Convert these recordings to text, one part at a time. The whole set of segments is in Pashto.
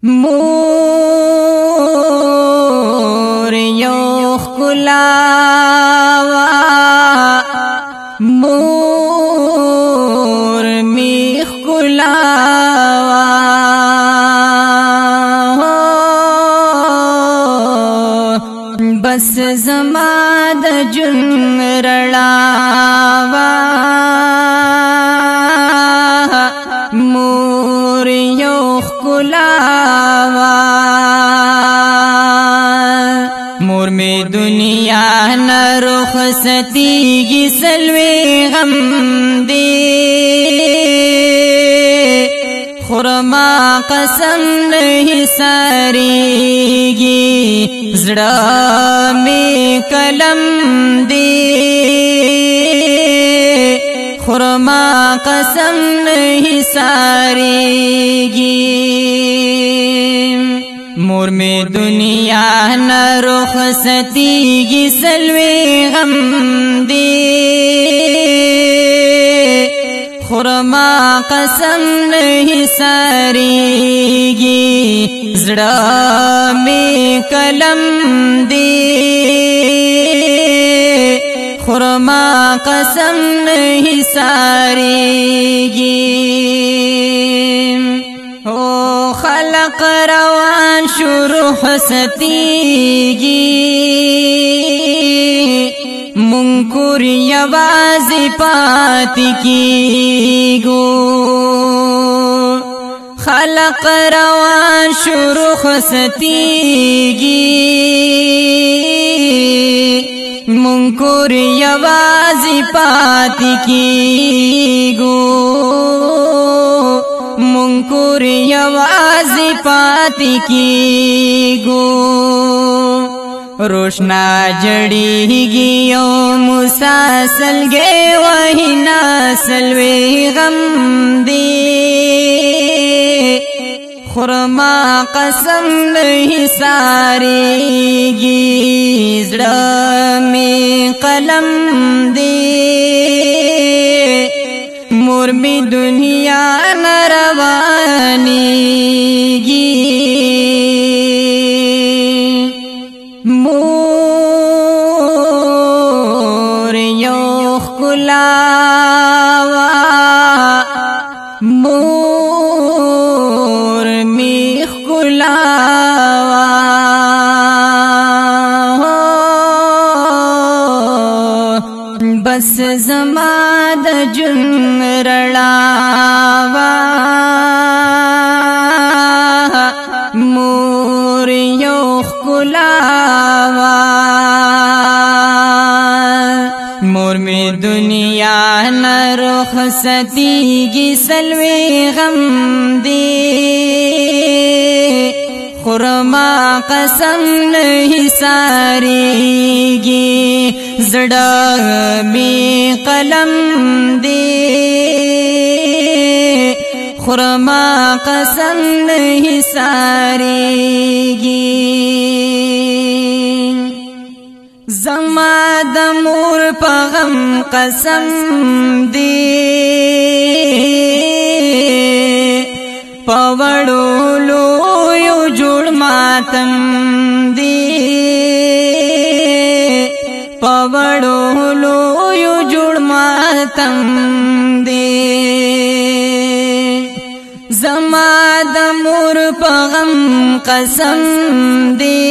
مور یو خلاوا مور می خلاوا بس زما د جن رړاوا مور یو خلاوا مور می دنیا نه رخصتیږي سلوي غم دی خرما قسم نه ساريږي زړه می کلم دی خرما قسم نه ساريږي مور می دنیا نه رخصتیږي سلوي غم دی خرما قسم نه ساريږي زړه می کلم دی خرما قسم نه ساريږي او خلق روان شروع ستیږي منکر یوازې پاتې کیږو خلق روان شروع ستیږي منکر یوازې پاتې کیږو منکر یوازې پاتې کیږو روشنا جړیږي او مسلسل گئے وینا سلوي غم دی خرما قسم نه ساريږي زړه می قلم دی مور می دنیا نروانیږي مور یو خلاوا مور می خلاوا بس زما د جن رړاوا مور یو خلاوا مور می دنیا نه رخصتیږي سلوي غم دی خرما قسم نه ساريږي زړه می قلم دی خرما قسم نه ساريږي زما د مور په غم قسم دی پوړولو یو جوړ ماتم دی پوړولو یو جوړ ماتم دی زما د مور په غم قسم دی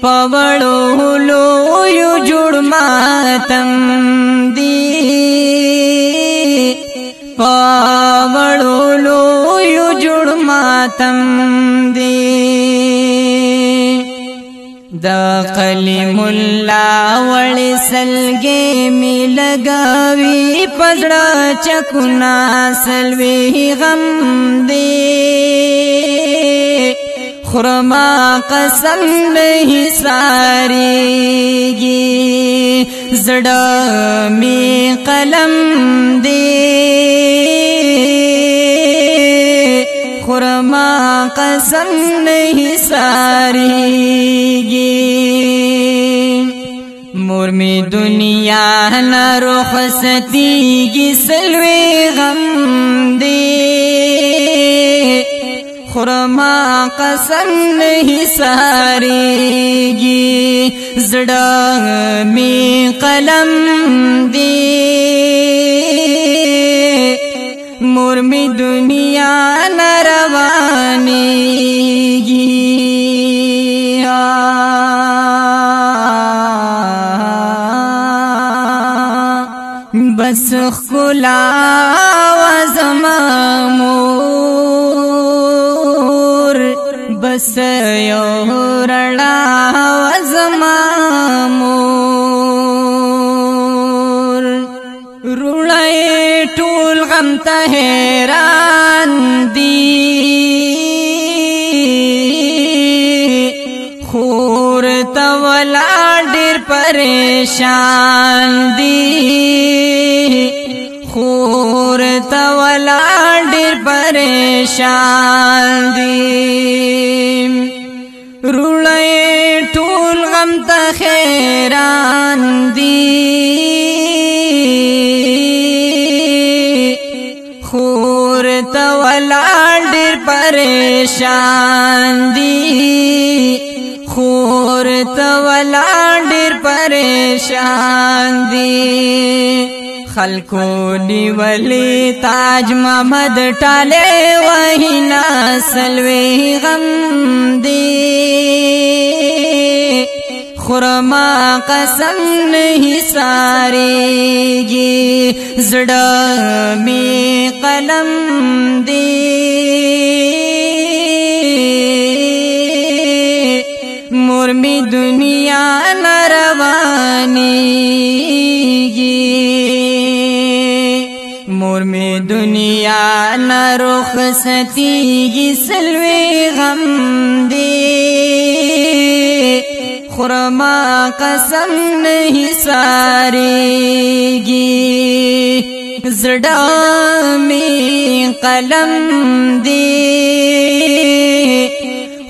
پوړولو یو جوړ ماتم دی پوړولو یو جوړ ماتم دی د کلم الله وړ سلګې می لګاوي پزړه چکنا سلوي غم دی خرما قسم نه ساريږي زړه می قلم دی خرما قسم نه ساريږي مور می دنیا نه न रुखसती की सलवे गम दे خرما قسم نہیں ساریگی زڑا می قلم دی مور می دنیا نروانیگی بس خلا وزما مور بس یو رڑا وزما مور روڑے ټول غم ته حیران دی خور ته ولا ډیر پریشان دی خور ته ولا ډیر پریشان دی روړې ټول غم ته حیران دی خور ته ولا ډیر پریشان دی خور ته ولا ډیر پریشان دی خلکو نیولی تاج محمد ټاله وهینا سلوی غم دی خرما قسم نہیں ساریگی زڑا می قلم دی مور می دنیا نروانیگی مور می دنیا نرخصتیگی سلوی غم دی خرما قسم نہیں ساریگی زڑا می قلم دی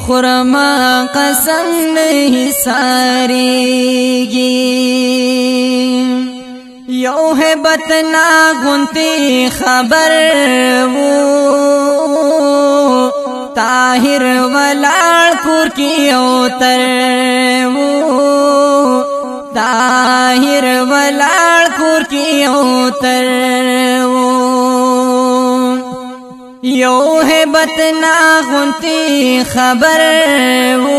خرما قسم نہیں ساریگی یو ہے بتنا گنتی خبر وہ طاہر ولاڑ کور کی اوتر وہ طاہر ولاڑ کور کی اوتر وہ یو ہے بتنا گنتی خبر وہ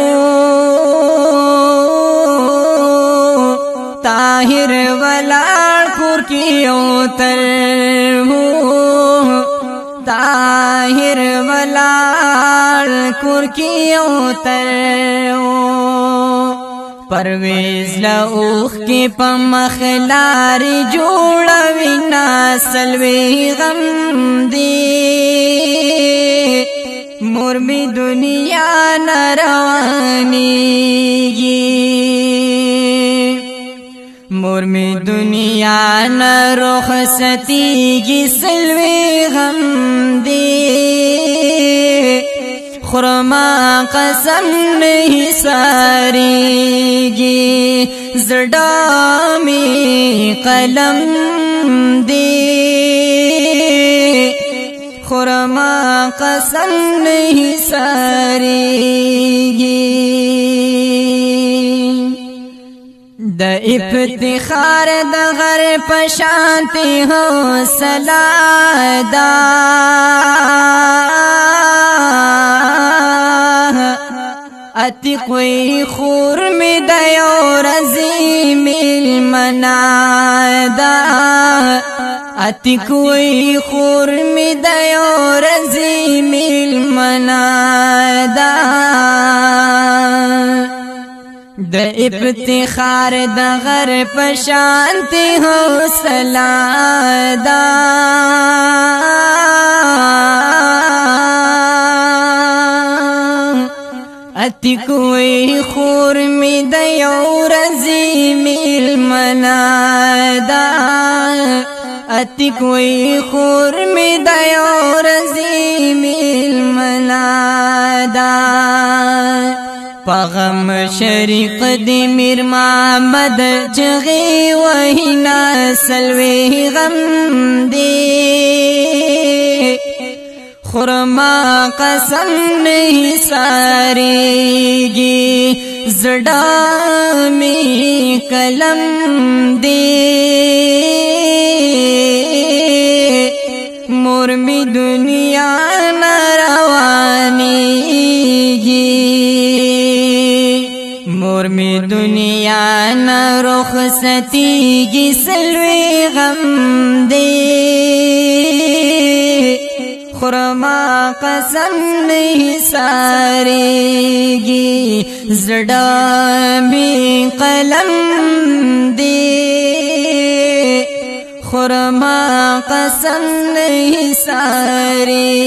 طاہر ولاڑ کور کی اوتر وہ طاہر ولاڑ کور کی اوتر وہ پرویز لوخ کی پمخلار جوڑوی ناسلوی غم دی مور می دنیا نروانیگی مور می دنیا نرخصتیگی سلوی غم دی خرما قسم نہیں ساریگی زڑا می قلم دی خرما قسم نہیں ساریگی د افتخار د غر پشانتی ہو سلادا اتی کوئی خور می دیو رزی میل منادا اتی کوئی خور می دیو رزی میل منادا د افتخار د غر پشانتی ہو سلادا اتی کوئی خور می دیو رزی میل منادا اتی کوئی خور می دیو رزی میل منادا پغم شریق دی میر محمد چغی وحینا سلوی غم دی خرما قسم نہیں سارېږي زړه می قلم دے مور می دنیا نه روانېږي مور می دنیا نه رخصتېږي سلوی غم دے خرما قسم نہیں سارېږي زړه می قلم دے خرما قسم نہیں سارېږي